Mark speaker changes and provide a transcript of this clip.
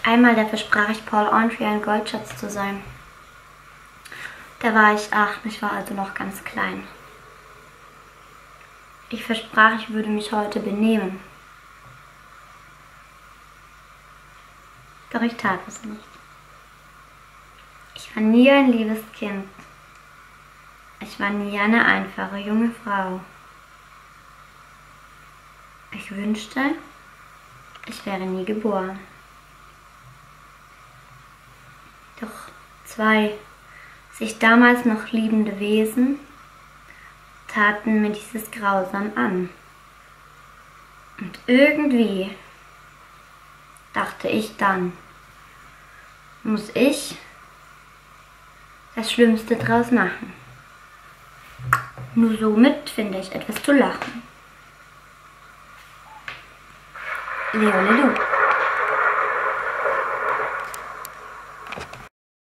Speaker 1: Einmal, da versprach ich Paul Audrey ein Goldschatz zu sein. Da war ich 8, ich war also noch ganz klein. Ich versprach, ich würde mich heute benehmen. Doch ich tat es nicht. Ich war nie ein liebes Kind. Ich war nie eine einfache junge Frau. Ich wünschte, ich wäre nie geboren. Doch 2 sich damals noch liebende Wesen taten mir dieses grausam an. Und irgendwie, dachte ich dann, muss ich das Schlimmste draus machen. Nur somit finde ich etwas zu lachen. Leo Lelu.